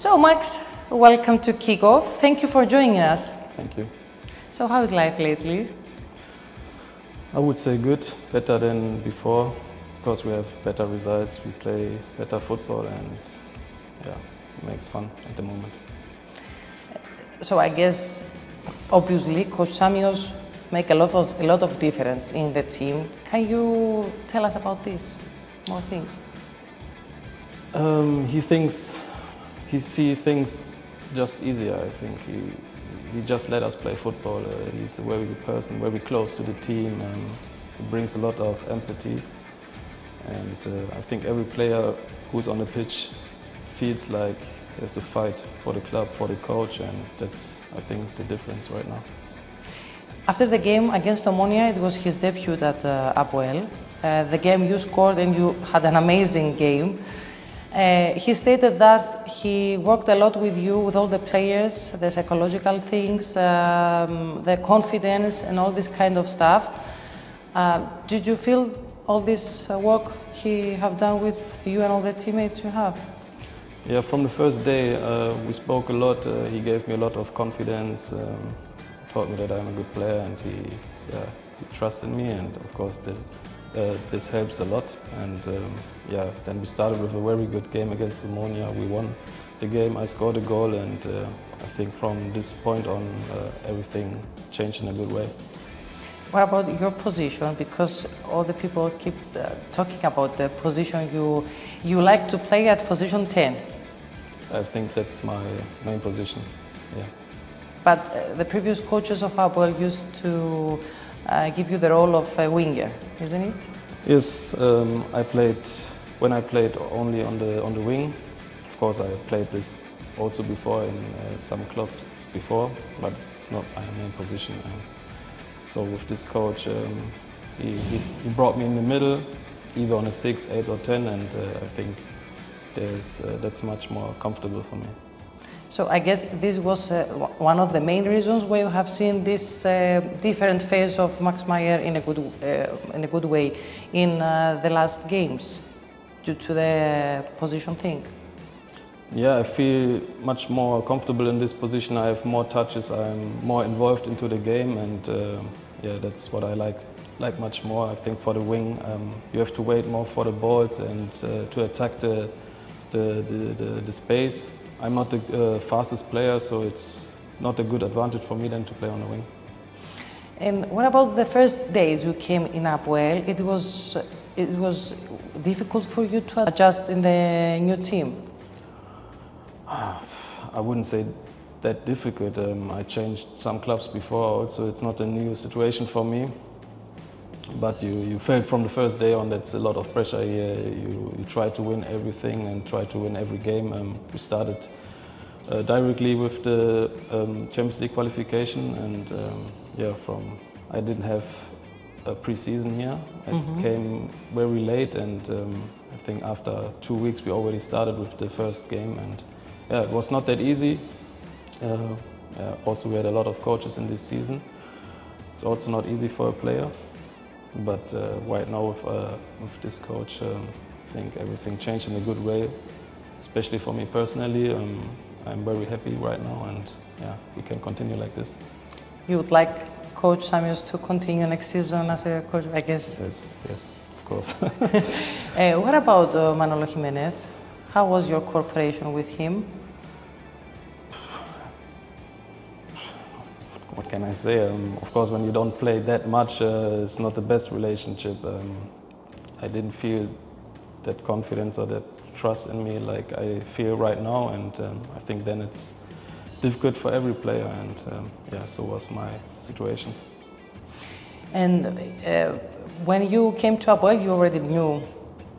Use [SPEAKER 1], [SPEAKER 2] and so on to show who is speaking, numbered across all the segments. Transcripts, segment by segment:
[SPEAKER 1] So Max, welcome to Kickoff. Thank you for joining us.
[SPEAKER 2] Thank you.
[SPEAKER 1] So how is life lately?
[SPEAKER 2] I would say good, better than before, because we have better results, we play better football, and yeah, it makes fun at the moment.
[SPEAKER 1] So I guess, obviously, Coach Samuels make a lot of difference in the team. Can you tell us about this, more things?
[SPEAKER 2] He sees things just easier. I think he just let us play football. He's a very good person, very close to the team. He brings a lot of empathy, and I think every player who's on the pitch feels like he has to fight for the club, for the coach, and that's, I think, the difference right now.
[SPEAKER 1] After the game against Omonia, it was his debut at Apoel. The game you scored and you had an amazing game. He stated that he worked a lot with you, with all the players, the psychological things, the confidence and all this kind of stuff. Did you feel all this work he have done with you and all the teammates you have?
[SPEAKER 2] Yeah, from the first day we spoke a lot. He gave me a lot of confidence, taught me that I'm a good player, and he trusted me, and of course this helps a lot. And yeah, then we started with a very good game against Omonia. We won the game, I scored a goal, and I think from this point on everything changed in a good way.
[SPEAKER 1] What about your position? Because all the people keep talking about the position you like to play at position 10.
[SPEAKER 2] I think that's my main position, yeah.
[SPEAKER 1] But the previous coaches of Apoel used to give you the role of a winger, isn't it?
[SPEAKER 2] Yes, when I played only on the wing. Of course, I played this also before in some clubs before, but it's not my main position. So with this coach, he brought me in the middle, either on a 6, 8 or 10, and I think that's much more comfortable for me.
[SPEAKER 1] So I guess this was one of the main reasons why you have seen this different phase of Max Meyer in a good way in the last games, due to the position thing.
[SPEAKER 2] Yeah, I feel much more comfortable in this position. I have more touches, I'm more involved into the game, and yeah, that's what I like much more. I think for the wing, you have to wait more for the balls and to attack the space. I'm not the fastest player, so it's not a good advantage for me then to play on the wing.
[SPEAKER 1] And what about the first days you came in Apoel? It was difficult for you to adjust in the new team?
[SPEAKER 2] I wouldn't say that difficult. I changed some clubs before, also it's not a new situation for me. But you felt from the first day on that's a lot of pressure here. You try to win everything and try to win every game. We started directly with the Champions League qualification, and yeah, I didn't have a pre-season here. It came very late, and I think after 2 weeks we already started with the first game, and yeah, it was not that easy. Also, we had a lot of coaches in this season. It's also not easy for a player. But right now with this coach, I think everything changed in a good way, especially for me personally. I'm very happy right now, and yeah, we can continue like this.
[SPEAKER 1] You would like Coach Samuels to continue next season as a coach, I guess?
[SPEAKER 2] Yes, of course.
[SPEAKER 1] What about Manolo Jimenez? How was your cooperation with him?
[SPEAKER 2] What can I say? Of course, when you don't play that much, it's not the best relationship. I didn't feel that confidence or that trust in me like I feel right now, and I think then it's difficult for every player, and yeah, so was my situation.
[SPEAKER 1] And when you came to Apoel, you already knew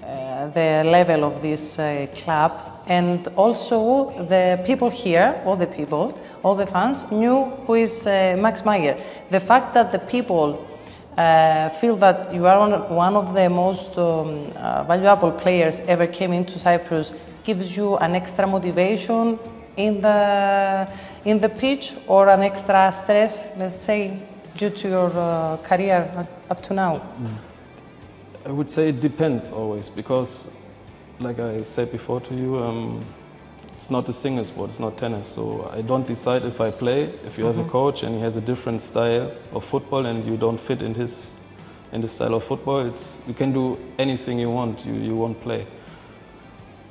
[SPEAKER 1] the level of this club, and also the people here, all the fans knew who is Max Meyer. The fact that the people feel that you are one of the most valuable players ever came into Cyprus gives you an extra motivation in the pitch, or an extra stress, let's say, due to your career up to now?
[SPEAKER 2] I would say it depends always, because like I said before to you, it's not a single sport, it's not tennis. So I don't decide if I play. If you have a coach and he has a different style of football and you don't fit in his style of football, you can do anything you want, you won't play.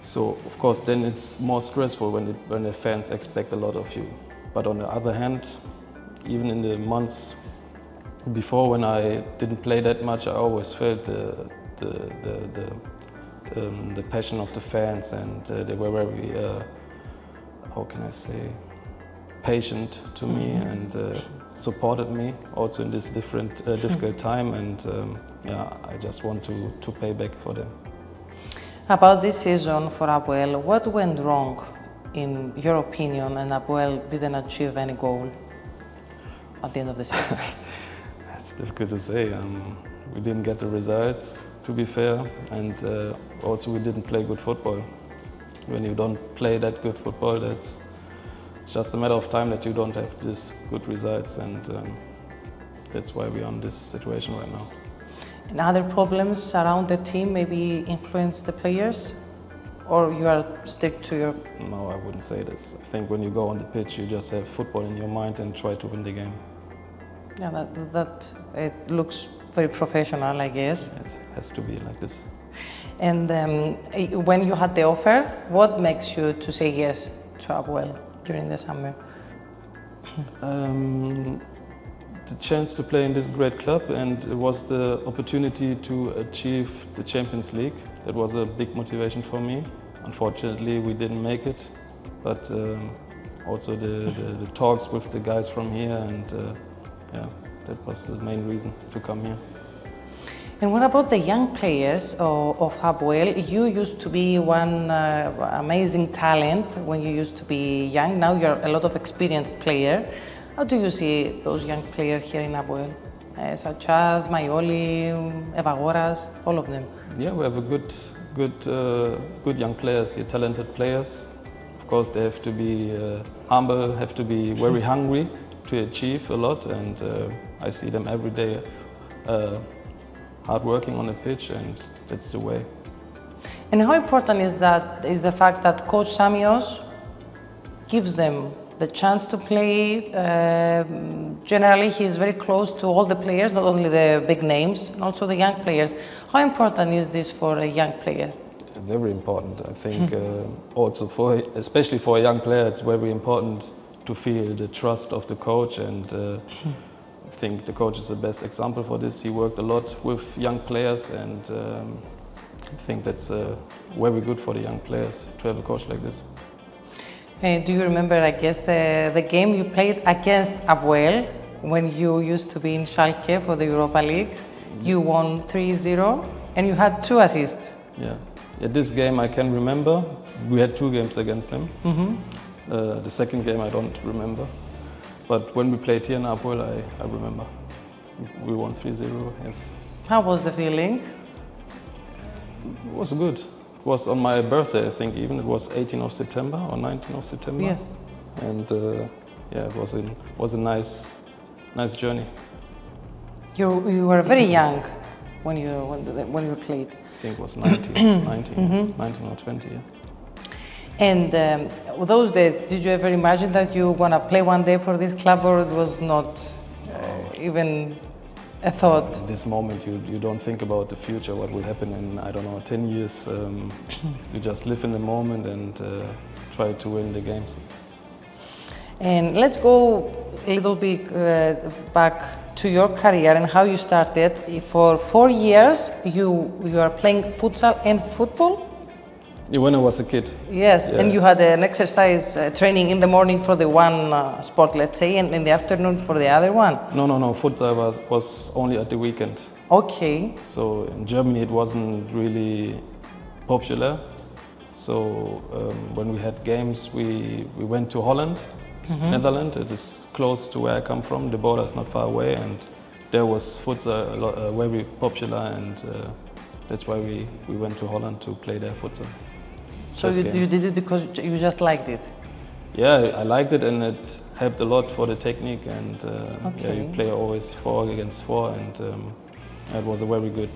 [SPEAKER 2] So of course then it's more stressful when the fans expect a lot of you. But on the other hand, even in the months before when I didn't play that much, I always felt the passion of the fans, and they were very, how can I say, patient to me and supported me also in this difficult time, and yeah, I just want to pay back for them.
[SPEAKER 1] About this season for Apoel, what went wrong in your opinion, and Apoel didn't achieve any goal at the end of the season?
[SPEAKER 2] It's difficult to say. We didn't get the results, to be fair, and also we didn't play good football. When you don't play that good football, it's just a matter of time that you don't have these good results, and that's why we're in this situation right now.
[SPEAKER 1] And other problems around the team maybe influence the players, or you are stick to your...
[SPEAKER 2] No, I wouldn't say this. I think when you go on the pitch, you just have football in your mind and try to win the game.
[SPEAKER 1] Yeah, that it looks very professional, I guess.
[SPEAKER 2] It has to be like this.
[SPEAKER 1] And when you had the offer, what makes you to say yes to Apoel during the summer?
[SPEAKER 2] The chance to play in this great club, and it was the opportunity to achieve the Champions League. That was a big motivation for me. Unfortunately, we didn't make it, but also the talks with the guys from here, and yeah, that was the main reason to come here.
[SPEAKER 1] And what about the young players of Apoel? You used to be one amazing talent when you used to be young. Now you're a lot of experienced player. How do you see those young players here in Apoel, such as Mayoli, Evagoras, all of them?
[SPEAKER 2] Yeah, we have a good young players, talented players. Of course, they have to be humble, have to be very hungry to achieve a lot, and I see them every day hard working on the pitch, and that's the way.
[SPEAKER 1] And how important is the fact that Coach Samios gives them the chance to play? Generally, he is very close to all the players, not only the big names, also the young players. How important is this for a young player?
[SPEAKER 2] Very important. I think also especially for a young player, it's very important to feel the trust of the coach, and I think the coach is the best example for this. He worked a lot with young players, and I think that's very good for the young players to have a coach like this.
[SPEAKER 1] Do you remember, I guess, the game you played against Apoel when you used to be in Schalke for the Europa League? You won 3-0 and you had 2 assists.
[SPEAKER 2] Yeah, this game I can remember. We had 2 games against them. The second game I don't remember. But when we played here in Apoel, I remember. We won 3-0, yes.
[SPEAKER 1] How was the feeling?
[SPEAKER 2] It was good. It was on my birthday, I think, even. It was 18th of September or 19th of September.
[SPEAKER 1] Yes.
[SPEAKER 2] And yeah, it was a nice journey.
[SPEAKER 1] You were very young when you played.
[SPEAKER 2] I think it was 19 or 20, yeah.
[SPEAKER 1] And those days, did you ever imagine that you were going to play one day for this club, or it was not even a thought?
[SPEAKER 2] At this moment, you don't think about the future, what will happen in, I don't know, 10 years. You just live in the moment and try to win the games.
[SPEAKER 1] And let's go a little bit back to your career and how you started. For 4 years, you are playing futsal and football?
[SPEAKER 2] Yeah, when I was a kid.
[SPEAKER 1] Yes, yeah. And you had an exercise training in the morning for the one sport, let's say, and in the afternoon for the other one?
[SPEAKER 2] No. Futsal was only at the weekend.
[SPEAKER 1] Okay.
[SPEAKER 2] So in Germany it wasn't really popular. So when we had games, we went to Holland, Netherlands. It is close to where I come from. The border is not far away, and there was futsal very popular, and that's why we went to Holland to play their futsal.
[SPEAKER 1] So you did it because you just liked it?
[SPEAKER 2] Yeah, I liked it, and it helped a lot for the technique, and yeah, you play always 4 against 4, and it was a very good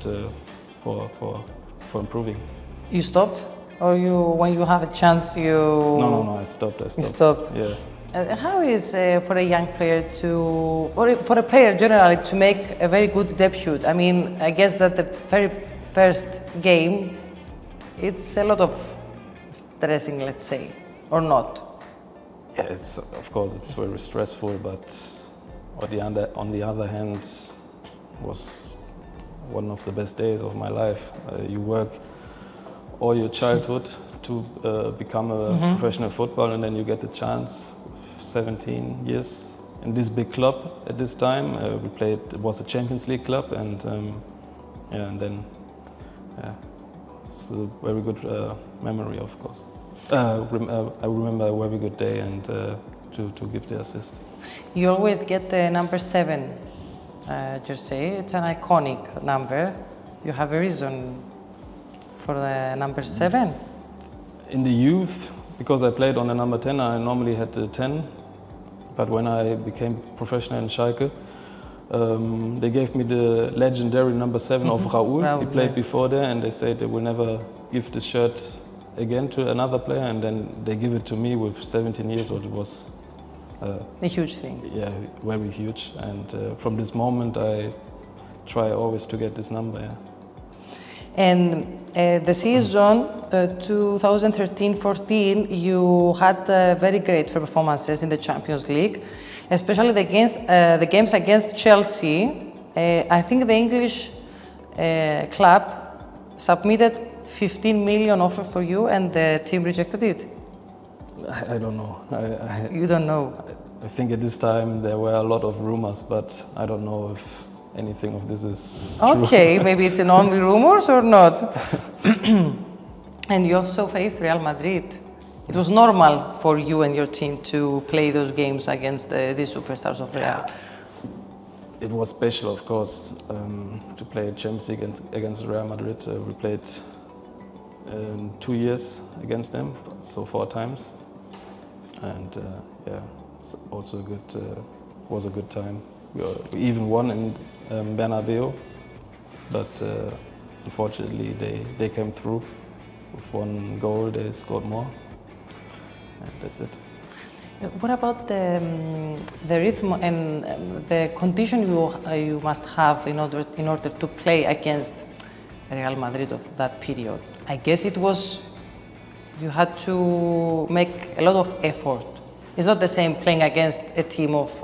[SPEAKER 2] for improving.
[SPEAKER 1] You stopped or when you have a chance, you...
[SPEAKER 2] No, I stopped.
[SPEAKER 1] You stopped?
[SPEAKER 2] Yeah.
[SPEAKER 1] How is for a young player for a player generally to make a very good debut? I mean, I guess that the very first game, it's a lot of stressing, let's say, or not?
[SPEAKER 2] Yeah, of course it's very stressful, but on the other hand, was one of the best days of my life. You work all your childhood to become a professional footballer, and then you get the chance. 17 years in this big club at this time. We played, it was a Champions League club, and it's a very good memory, of course. I remember a very good day, and to give the assist.
[SPEAKER 1] You always get the number 7 jersey. It's an iconic number. You have a reason for the number 7?
[SPEAKER 2] In the youth, because I played on the number 10, I normally had the 10. But when I became professional in Schalke, they gave me the legendary number 7 of Raúl. He played before there, and they said they will never give the shirt again to another player, and then they give it to me with 17 years old. It was
[SPEAKER 1] a huge thing.
[SPEAKER 2] Yeah, very huge. And from this moment, I try always to get this number. Yeah.
[SPEAKER 1] And the season 2013-14, you had very great performances in the Champions League, especially the games against Chelsea. I think the English club submitted 15 million offer for you, and the team rejected it.
[SPEAKER 2] I don't know.
[SPEAKER 1] You don't know?
[SPEAKER 2] I think at this time there were a lot of rumors, but I don't know if anything of this is
[SPEAKER 1] okay,
[SPEAKER 2] true.
[SPEAKER 1] Maybe it's an only rumors or not. And you also faced Real Madrid. It was normal for you and your team to play those games against these superstars of Real.
[SPEAKER 2] It was special, of course, to play Champions League against Real Madrid. We played 2 years against them, so 4 times. And yeah, it's also was a good time. We even won in Bernabeu, but unfortunately they came through with 1 goal. They scored more, and that's it.
[SPEAKER 1] What about the rhythm and the condition you must have in order to play against Real Madrid of that period? I guess it was, you had to make a lot of effort. It's not the same playing against a team of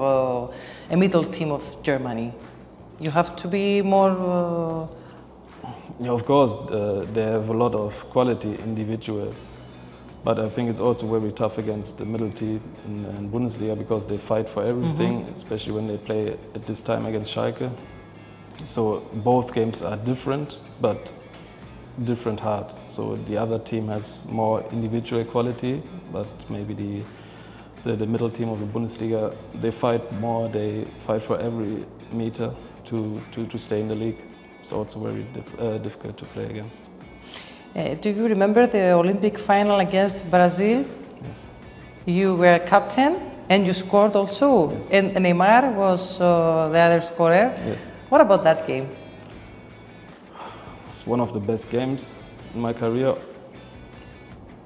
[SPEAKER 1] a middle team of Germany. You have to be more...
[SPEAKER 2] Yeah, of course, they have a lot of quality individual, but I think it's also very tough against the middle team in Bundesliga, because they fight for everything, especially when they play at this time against Schalke. So both games are different, but different hard. So the other team has more individual quality, but maybe the middle team of the Bundesliga, they fight more, they fight for every meter to stay in the league. So it's very difficult to play against.
[SPEAKER 1] Do you remember the Olympic final against Brazil?
[SPEAKER 2] Yes.
[SPEAKER 1] You were captain and you scored also.
[SPEAKER 2] Yes.
[SPEAKER 1] And Neymar was the other scorer.
[SPEAKER 2] Yes.
[SPEAKER 1] What about that game?
[SPEAKER 2] It's one of the best games in my career.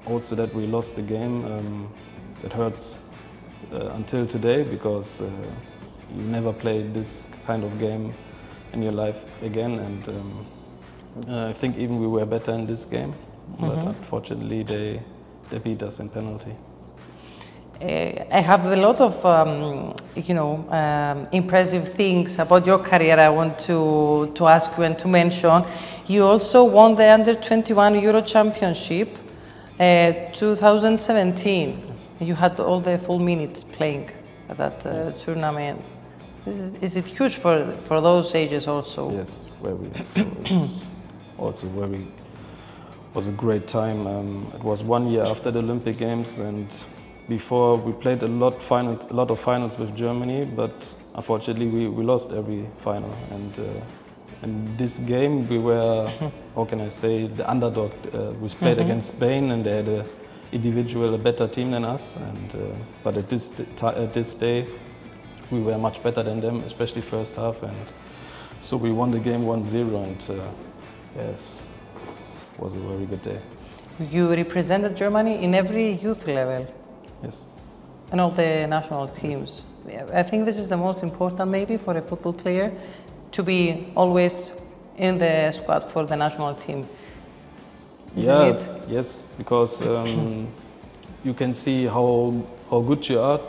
[SPEAKER 2] Also that we lost the game, it hurts until today, because you never play this kind of game in your life again, and I think even we were better in this game, but unfortunately they beat us in penalty.
[SPEAKER 1] I have a lot of impressive things about your career I want to ask you and to mention. You also won the Under-21 Euro Championship 2017.
[SPEAKER 2] Yes.
[SPEAKER 1] You had all the full minutes playing at that tournament. Is it huge for those ages also?
[SPEAKER 2] Yes, very. So it's also was a great time. It was 1 year after the Olympic Games, and before we played a lot of finals with Germany, but unfortunately we lost every final. And in this game we were, how can I say, the underdog. We played against Spain, and they had a better team than us. And but at this day we were much better than them, especially first half. And so we won the game 1-0, and yes, it was a very good day.
[SPEAKER 1] You represented Germany in every youth level.
[SPEAKER 2] Yes.
[SPEAKER 1] And all the national teams.
[SPEAKER 2] Yes.
[SPEAKER 1] I think this is the most important maybe for a football player, to be always in the squad for the national team. Isn't it?
[SPEAKER 2] Yes, because you can see how good you are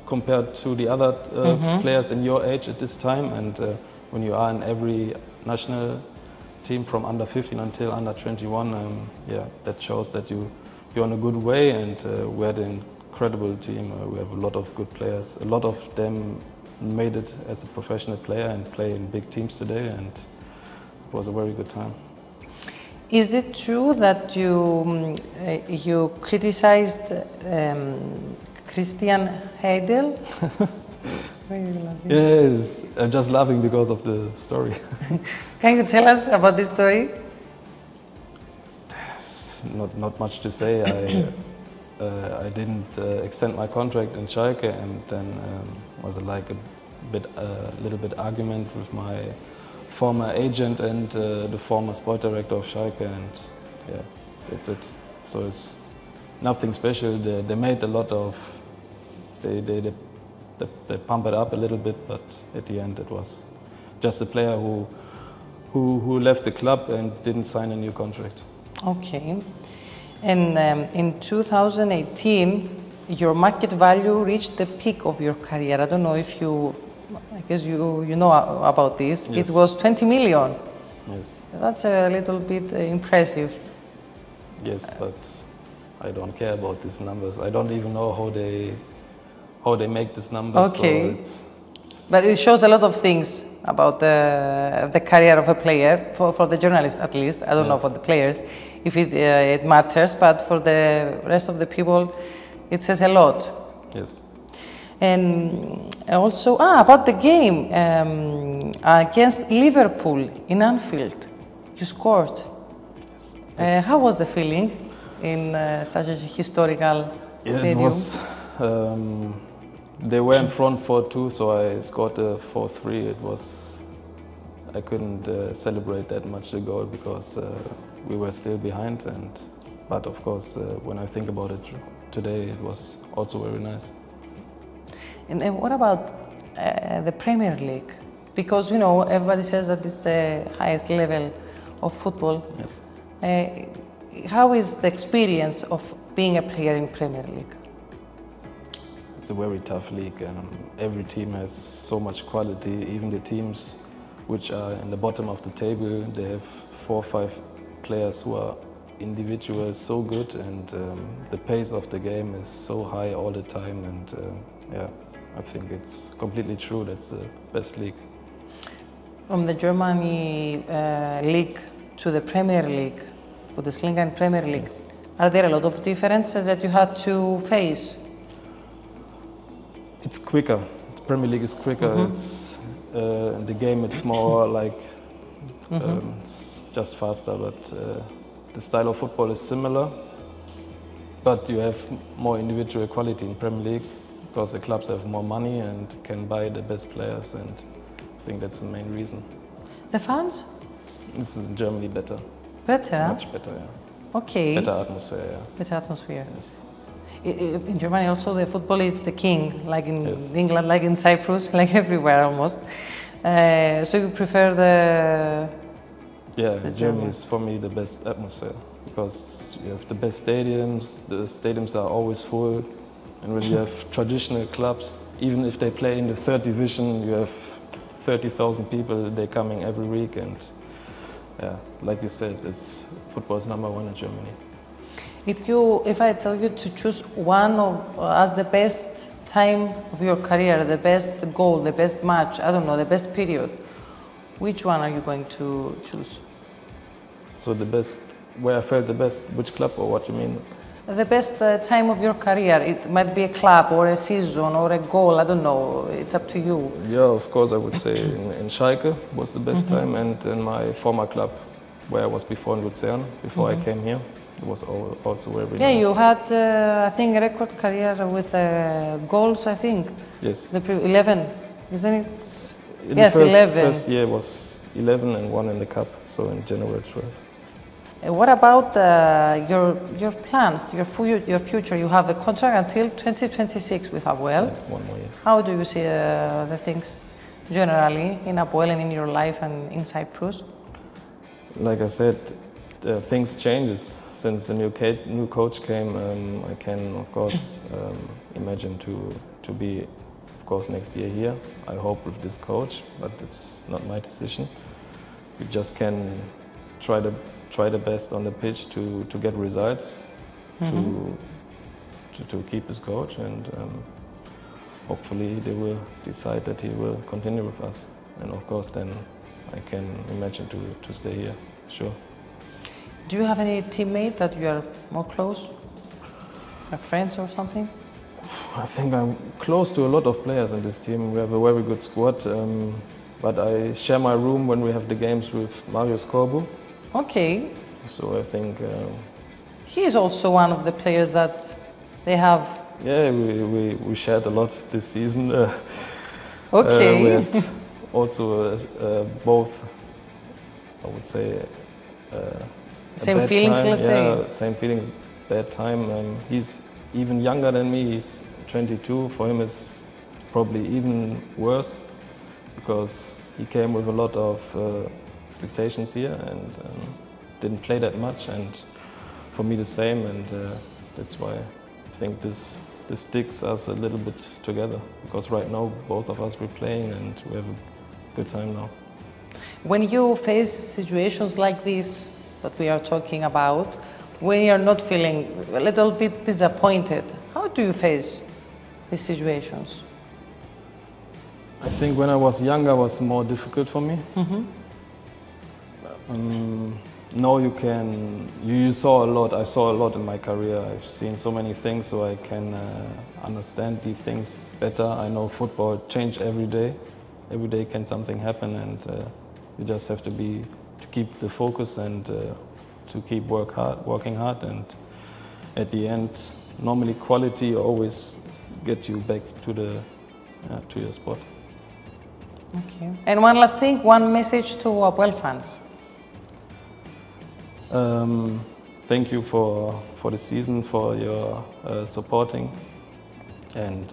[SPEAKER 2] compared to the other players in your age at this time, and when you are in every national team from under 15 until under 21, that shows that you're on a good way, and we're an incredible team. We have a lot of good players. A lot of them made it as a professional player and play in big teams today, and it was a very good time.
[SPEAKER 1] Is it true that you criticized Christian Heidel?
[SPEAKER 2] Yes, I'm just laughing because of the story.
[SPEAKER 1] Can you tell us about this story?
[SPEAKER 2] Not much to say. I didn't extend my contract in Schalke, and then was like a little bit argument with my former agent and the former sport director of Schalke, and yeah, that's it. So it's nothing special. They made a lot of, they pump it up a little bit, but at the end it was just a player who left the club and didn't sign a new contract.
[SPEAKER 1] Okay. And in 2018, your market value reached the peak of your career. I don't know if I guess you know about this.
[SPEAKER 2] Yes.
[SPEAKER 1] It was 20 million.
[SPEAKER 2] Yes.
[SPEAKER 1] That's a little bit impressive.
[SPEAKER 2] Yes, but I don't care about these numbers. I don't even know how they make these numbers.
[SPEAKER 1] Okay.
[SPEAKER 2] So
[SPEAKER 1] but it shows a lot of things about the career of a player, for the journalists at least. I don't know for the players if it matters, but for the rest of the people, it says a lot.
[SPEAKER 2] Yes.
[SPEAKER 1] And also, about the game against Liverpool in Anfield, you scored. Yes. How was the feeling in such a historical stadium?
[SPEAKER 2] It was, they were in front 4-2, so I scored a 4-3. I couldn't celebrate that much the goal because we were still behind. But of course, when I think about it today, it was also very nice.
[SPEAKER 1] And what about the Premier League? Because, you know, everybody says that it's the highest level of football.
[SPEAKER 2] Yes.
[SPEAKER 1] How is the experience of being a player in Premier League?
[SPEAKER 2] It's a very tough league. Every team has so much quality. Even the teams which are in the bottom of the table, they have 4 or 5 players who are individuals so good, and the pace of the game is so high all the time. And I think it's completely true. That's the best league.
[SPEAKER 1] From the Germany league to the Premier League, Bundesliga and Premier League, yes. Are there a lot of differences that you had to face?
[SPEAKER 2] It's quicker. The Premier League is quicker. It's the game. It's more like it's just faster, but the style of football is similar. But you have more individual quality in Premier League because the clubs have more money and can buy the best players, and I think that's the main reason.
[SPEAKER 1] The fans?
[SPEAKER 2] This is in Germany better.
[SPEAKER 1] Better, huh?
[SPEAKER 2] Much better, yeah.
[SPEAKER 1] Okay.
[SPEAKER 2] Better atmosphere, yeah.
[SPEAKER 1] Better atmosphere.
[SPEAKER 2] Yes.
[SPEAKER 1] In Germany also the football is the king, like in England, like in Cyprus, like everywhere almost. So you prefer the...
[SPEAKER 2] Yeah, Germany is for me the best atmosphere because you have the best stadiums, the stadiums are always full, and when you have traditional clubs, even if they play in the 3rd division, you have 30,000 people, they're coming every week, and yeah, like you said, football is #1 in Germany.
[SPEAKER 1] If I tell you to choose one as the best time of your career, the best goal, the best match, I don't know, the best period, which one are you going to choose?
[SPEAKER 2] So the best, where I felt the best, which club or what you mean?
[SPEAKER 1] The best time of your career. It might be a club or a season or a goal, I don't know, it's up to you.
[SPEAKER 2] Yeah, of course I would say in Schalke was the best time, and in my former club where I was before in Luzern, before I came here. It was also very nice.
[SPEAKER 1] Yeah, you had, I think, a record career with goals, I think.
[SPEAKER 2] Yes.
[SPEAKER 1] 11, isn't it?
[SPEAKER 2] In
[SPEAKER 1] yes,
[SPEAKER 2] the
[SPEAKER 1] 11.
[SPEAKER 2] First year was 11 and 1 in the cup, so in January 12.
[SPEAKER 1] What about your plans, your future? You have a contract until 2026 with Apoel.
[SPEAKER 2] Yes, 1 more year.
[SPEAKER 1] How do you see the things generally in Apoel and in your life and in Cyprus?
[SPEAKER 2] Like I said, things changes since the new coach came. I can, of course, imagine to be, of course, next year here. I hope with this coach, but it's not my decision. We just can try the best on the pitch to get results, to keep his coach, and hopefully they will decide that he will continue with us. And of course, then I can imagine to stay here, sure.
[SPEAKER 1] Do you have any teammate that you are more close, like friends or something?
[SPEAKER 2] I think I'm close to a lot of players in this team. We have a very good squad, but I share my room when we have the games with Mario Scorbu.
[SPEAKER 1] Okay.
[SPEAKER 2] So I think...
[SPEAKER 1] he is also one of the players that they have...
[SPEAKER 2] Yeah, we shared a lot this season.
[SPEAKER 1] Okay.
[SPEAKER 2] We had also both, I would say...
[SPEAKER 1] same feelings,
[SPEAKER 2] time.
[SPEAKER 1] let's say.
[SPEAKER 2] Yeah, same feelings, bad time. He's even younger than me, he's 22. For him it's probably even worse because he came with a lot of expectations here and didn't play that much, and for me the same, and that's why I think this sticks us a little bit together, because right now both of us we're playing and we have a good time now.
[SPEAKER 1] When you face situations like this that we are talking about, when you're not feeling a little bit disappointed, how do you face these situations?
[SPEAKER 2] I think when I was younger it was more difficult for me. Now you saw a lot, I saw a lot in my career. I've seen so many things, so I can understand these things better. I know football changes every day. Every day can something happen, and you just have to keep the focus and to keep working hard, and at the end, normally quality always get you back to your spot.
[SPEAKER 1] Okay. And one last thing, one message to Apoel fans.
[SPEAKER 2] Thank you for the season, for your supporting, and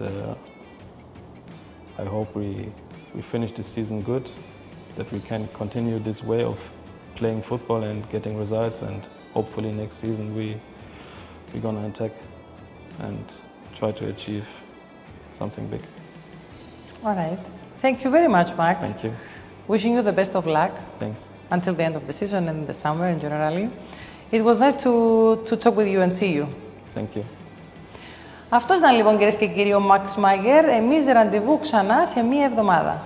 [SPEAKER 2] I hope we finish this season good, that we can continue this way of playing football and getting results, and hopefully next season we're gonna attack and try to achieve something big.
[SPEAKER 1] All right. Thank you very much, Max.
[SPEAKER 2] Thank you.
[SPEAKER 1] Wishing you the best of luck.
[SPEAKER 2] Thanks.
[SPEAKER 1] Until the end of the season and the summer in generally. It was nice to talk with you and see you.
[SPEAKER 2] Thank you.
[SPEAKER 1] Αυτός ήταν λοιπόν, κυρίες και κύριοι, ο Max Meyer. Εμείς ραντεβού ξανά σε μία εβδομάδα.